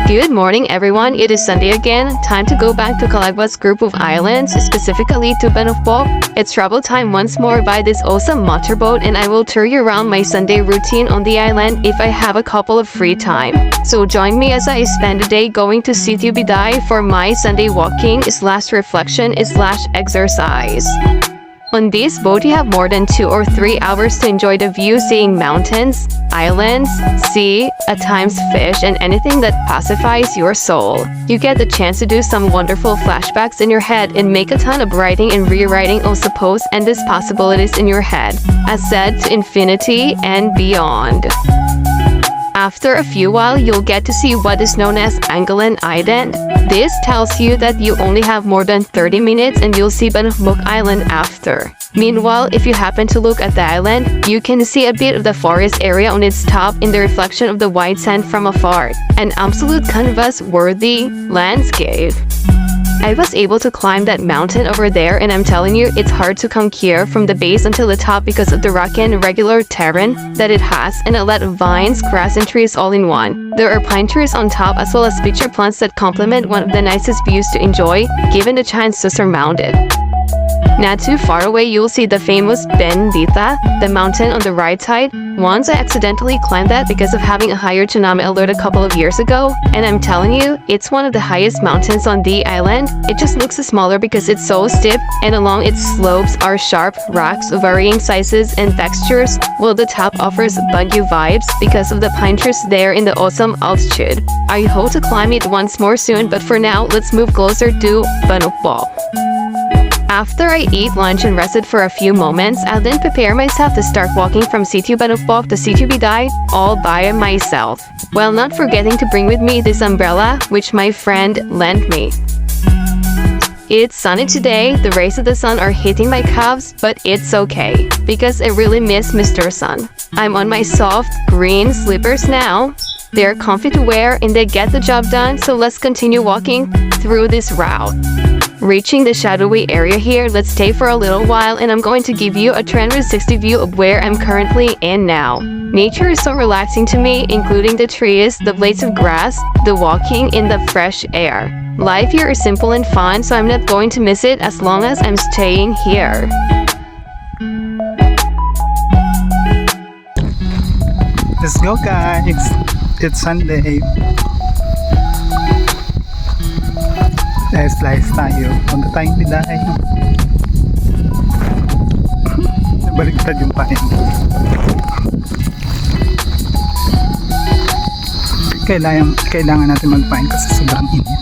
Good morning everyone, it is Sunday again. Time to go back to Calagba's group of islands, specifically to Benufok. It's travel time once more by this awesome motorboat, and I will tour you around my Sunday routine on the island if I have a couple of free time. So join me as I spend the day going to Sitio Biday for my Sunday walking / reflection / exercise. On this boat, you have more than 2 or 3 hours to enjoy the view, seeing mountains, islands, sea, at times fish, and anything that pacifies your soul. You get the chance to do some wonderful flashbacks in your head and make a ton of writing and rewriting of suppose endless possibilities in your head, as said to infinity and beyond. After a few while, you'll get to see what is known as Angolan Island. This tells you that you only have more than 30 minutes and you'll see Banufok Island after. Meanwhile, if you happen to look at the island, you can see a bit of the forest area on its top in the reflection of the white sand from afar. An absolute canvas-worthy landscape. I was able to climb that mountain over there, and I'm telling you, it's hard to come here from the base until the top because of the rocky and irregular terrain that it has, and a lot of vines, grass, and trees all in one. There are pine trees on top as well as pitcher plants that complement one of the nicest views to enjoy, given the chance to surmount it. Not too far away, you'll see the famous Bendita, the mountain on the right side. Once I accidentally climbed that because of having a higher tsunami alert a couple of years ago, and I'm telling you, it's one of the highest mountains on the island. It just looks smaller because it's so steep, and along its slopes are sharp rocks of varying sizes and textures, while the top offers Baguio vibes because of the pine trees there in the awesome altitude. I hope to climb it once more soon, but for now, let's move closer to Banufok. After I ate lunch and rested for a few moments, I'll then prepare myself to start walking from Sitio Banufok to Sitio Biday all by myself, while not forgetting to bring with me this umbrella which my friend lent me. It's sunny today, the rays of the sun are hitting my calves, but it's okay, because I really miss Mr. Sun. I'm on my soft, green slippers now. They're comfy to wear and they get the job done, so let's continue walking through this route. Reaching the shadowy area here, let's stay for a little while, and I'm going to give you a 360 view of where I'm currently in now. Nature is so relaxing to me, including the trees, the blades of grass, the walking in the fresh air. Life here is simple and fun, so I'm not going to miss it as long as I'm staying here. Let's go guys! It's Sunday. Slice tayo. Punta tayong Biday. Baliktad yung pain. Kailangan natin magpain kasi sobrang init.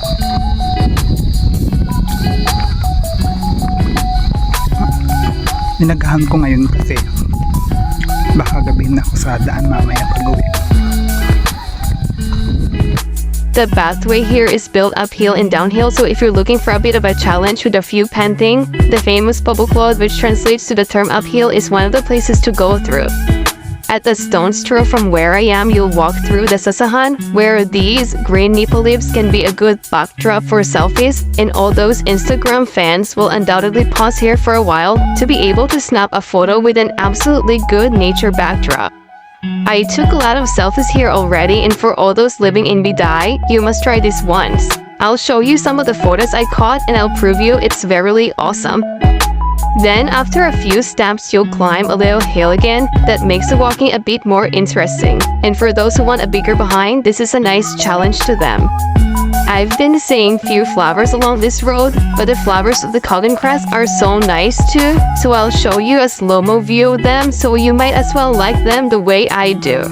Ninagahan ko ngayon kasi baka gabihin ako sa daan mamaya pag-uwi. The pathway here is built uphill and downhill, so if you're looking for a bit of a challenge with a few panting, the famous Pabuklod, which translates to the term uphill, is one of the places to go through. At the stone's throw from where I am, you'll walk through the Sasahan, where these green nipa leaves can be a good backdrop for selfies, and all those Instagram fans will undoubtedly pause here for a while to be able to snap a photo with an absolutely good nature backdrop. I took a lot of selfies here already, and for all those living in Biday, you must try this once. I'll show you some of the photos I caught and I'll prove you it's verily awesome. Then after a few steps, you'll climb a little hill again that makes the walking a bit more interesting. And for those who want a bigger behind, this is a nice challenge to them. I've been seeing few flowers along this road, but the flowers of the cotton cress are so nice too, so I'll show you a slow-mo view of them, so you might as well like them the way I do.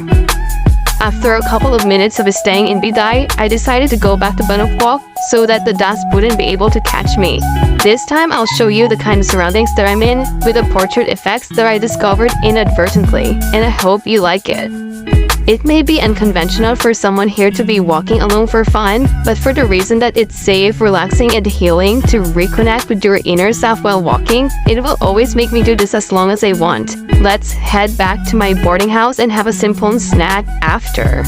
After a couple of minutes of staying in Biday, I decided to go back to Banufok so that the dust wouldn't be able to catch me. This time I'll show you the kind of surroundings that I'm in with the portrait effects that I discovered inadvertently, and I hope you like it. It may be unconventional for someone here to be walking alone for fun, but for the reason that it's safe, relaxing, and healing to reconnect with your inner self while walking, it will always make me do this as long as I want. Let's head back to my boarding house and have a simple snack after.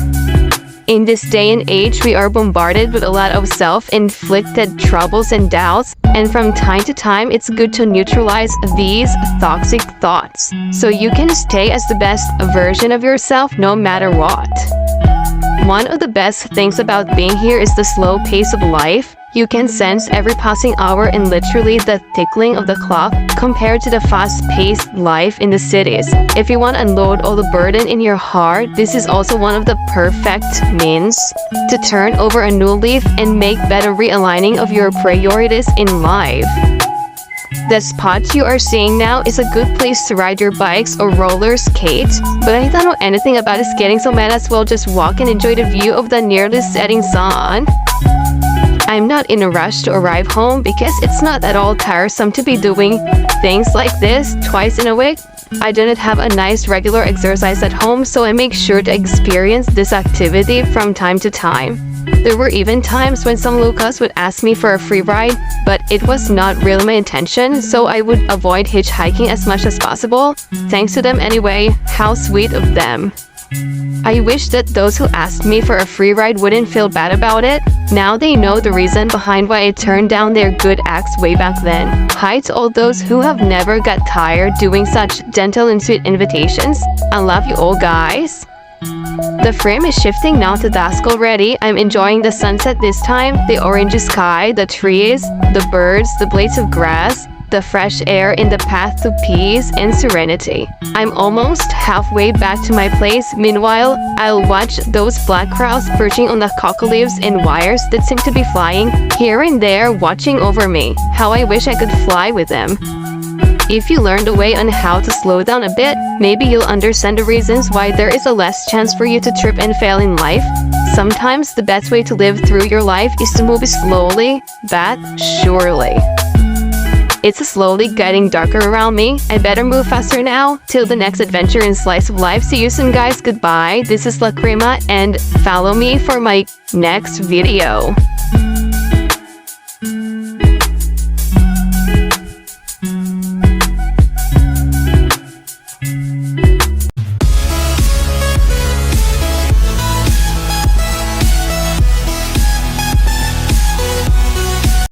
In this day and age, we are bombarded with a lot of self-inflicted troubles and doubts, and from time to time, it's good to neutralize these toxic thoughts, so you can stay as the best version of yourself no matter what. One of the best things about being here is the slow pace of life. You can sense every passing hour and literally the tickling of the clock compared to the fast-paced life in the cities. If you want to unload all the burden in your heart, this is also one of the perfect means to turn over a new leaf and make better realigning of your priorities in life. The spot you are seeing now is a good place to ride your bikes or roller skate, but I don't know anything about skating, so might as well just walk and enjoy the view of the nearly setting sun. I'm not in a rush to arrive home because it's not at all tiresome to be doing things like this twice in a week. I didn't have a nice regular exercise at home, so I make sure to experience this activity from time to time. There were even times when some locals would ask me for a free ride, but it was not really my intention, so I would avoid hitchhiking as much as possible. Thanks to them anyway. How sweet of them. I wish that those who asked me for a free ride wouldn't feel bad about it. Now they know the reason behind why I turned down their good acts way back then. Hi to all those who have never got tired doing such gentle and sweet invitations. I love you all, guys. The frame is shifting now to dusk already. I'm enjoying the sunset this time, the orange sky, the trees, the birds, the blades of grass, the fresh air in the path to peace and serenity. I'm almost halfway back to my place. Meanwhile, I'll watch those black crows perching on the cocoa leaves and wires that seem to be flying here and there, watching over me. How I wish I could fly with them. If you learned a way on how to slow down a bit, maybe you'll understand the reasons why there is a less chance for you to trip and fail in life. Sometimes the best way to live through your life is to move slowly, but surely. It's slowly getting darker around me. I better move faster now. Till the next adventure in Slice of Life. See you soon, guys. Goodbye. This is La Crema, and follow me for my next video.